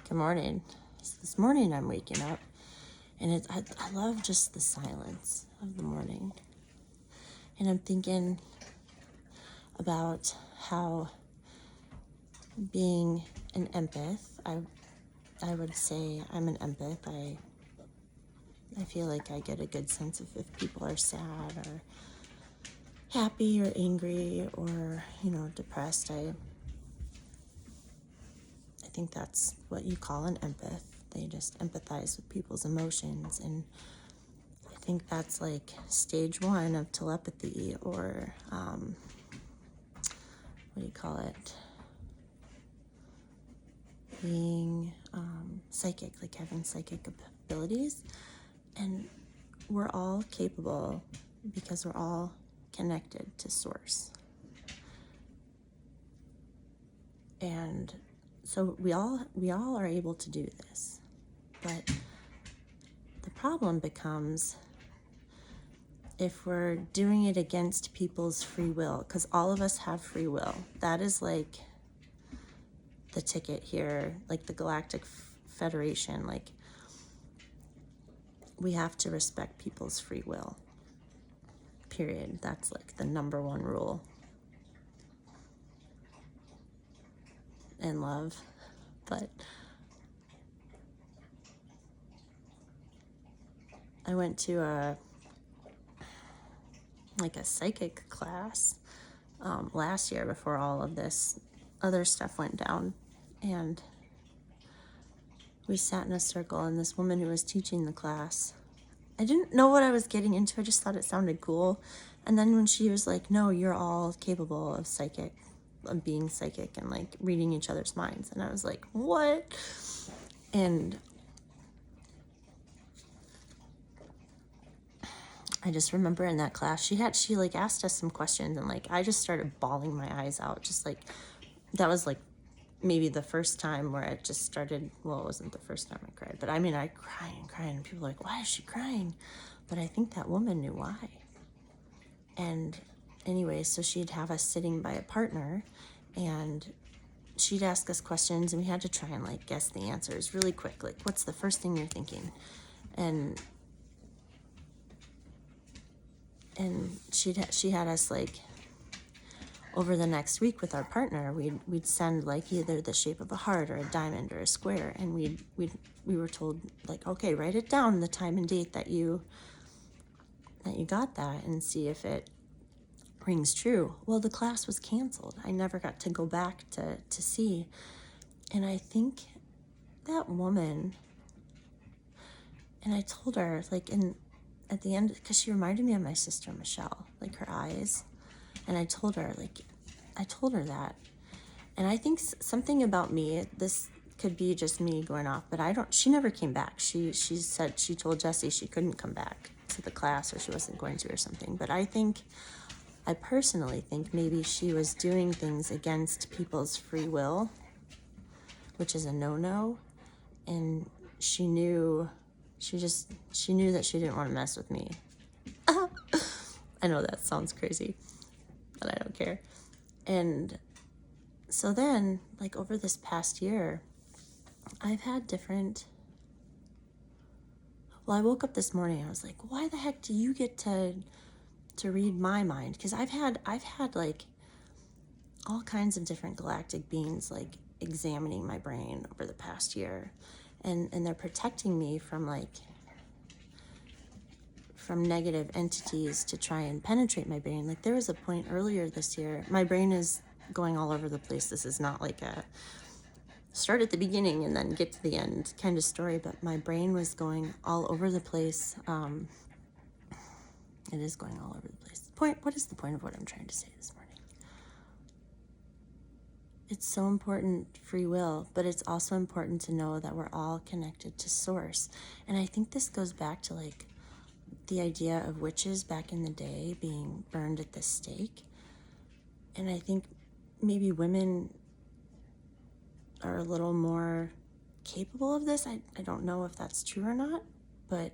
Good morning. So this morning I'm waking up, and I love just the silence of the morning. And I'm thinking about how being an empath, I would say I'm an empath. I feel like I get a good sense of if people are sad or happy or angry or, depressed. I think that's what you call an empath. They just empathize with people's emotions, and I think that's like stage 1 of telepathy, or what do you call it? Being psychic, like having psychic abilities. And we're all capable because we're all connected to source. And so we all are able to do this. But the problem becomes if we're doing it against people's free will, because all of us have free will. That is like the ticket here, like the Galactic Federation, like we have to respect people's free will, period. That's like the number one rule in love. But I went to a psychic class last year before all of this other stuff went down, and we sat in a circle, and this woman who was teaching the class, I didn't know what I was getting into. I just thought it sounded cool. And then when she was like, no, you're all capable of being psychic and like reading each other's minds. And I was like, what? And I just remember in that class, she like asked us some questions, and like I just started bawling my eyes out. Just like, that was like maybe the first time where it just started. Well, it wasn't the first time I cried, but I mean, I cried and cried, and people were like, why is she crying? But I think that woman knew why. And anyway, so she'd have us sitting by a partner, and she'd ask us questions, and we had to try and like guess the answers really quick. Like, what's the first thing you're thinking? And she had us like, over the next week with our partner, we'd send like either the shape of a heart or a diamond or a square, and we were told like, okay, write it down, the time and date that you got that, and see if it rings true. Well, the class was canceled. I never got to go back to see. And I think that woman, and I told her like at the end, because she reminded me of my sister Michelle, like her eyes. And I told her that. And I think something about me, this could be just me going off, but she never came back. She said, she told Jesse she couldn't come back to the class, or she wasn't going to, or something. But I personally think maybe she was doing things against people's free will, which is a no-no. And she knew that she didn't want to mess with me. I know that sounds crazy, but I don't care. And so then, like over this past year, I've had I woke up this morning, I was like, why the heck do you get to read my mind? Because I've had like all kinds of different galactic beings like examining my brain over the past year, and they're protecting me from negative entities to try and penetrate my brain. Like there was a point earlier this year, my brain is going all over the place. This is not like a start at the beginning and then get to the end kind of story, but my brain was going all over the place. It is going all over the place. What is the point of what I'm trying to say this morning? It's so important, free will, but it's also important to know that we're all connected to source. And I think this goes back to like the idea of witches back in the day being burned at the stake. And I think maybe women are a little more capable of this. I don't know if that's true or not, but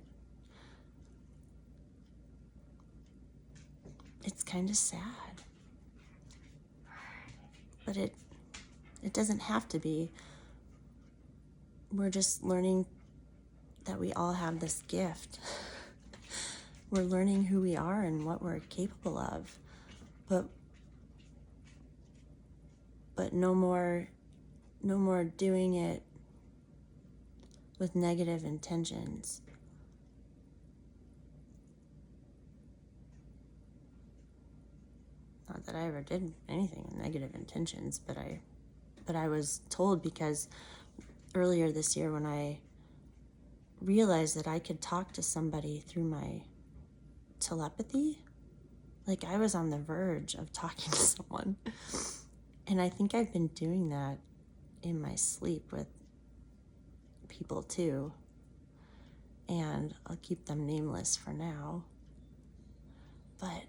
it's kind of sad. But it doesn't have to be. we're just learning that we all have this gift. We're learning who we are and what we're capable of. But no more doing it with negative intentions. Not that I ever did anything with negative intentions, but I was told, because earlier this year when I realized that I could talk to somebody through my telepathy, like I was on the verge of talking to someone. And I think I've been doing that in my sleep with people too. And I'll keep them nameless for now. But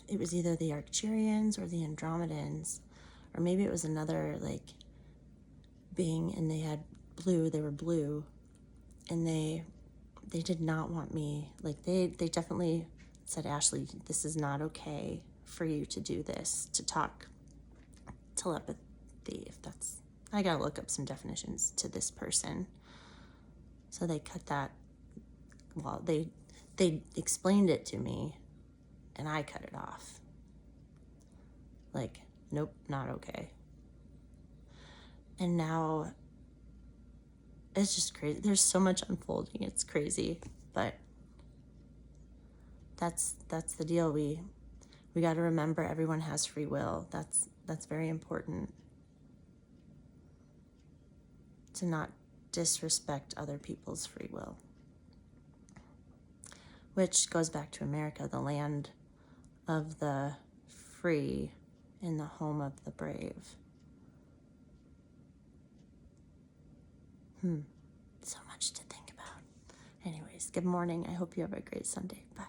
it was either the Arcturians or the Andromedans, or maybe it was another like being, and they were blue, and they did not want me, like they definitely said, Ashley, this is not okay for you to do this, to talk telepathy, if that's, I gotta look up some definitions to this person. So they cut that, well, they explained it to me, and I cut it off. Like, nope, not okay. And now it's just crazy. There's so much unfolding. It's crazy, but that's the deal. We got to remember everyone has free will. That's very important. To not disrespect other people's free will. Which goes back to America, the land of the free and the home of the brave. So much to think about. Anyways, good morning. I hope you have a great Sunday. Bye.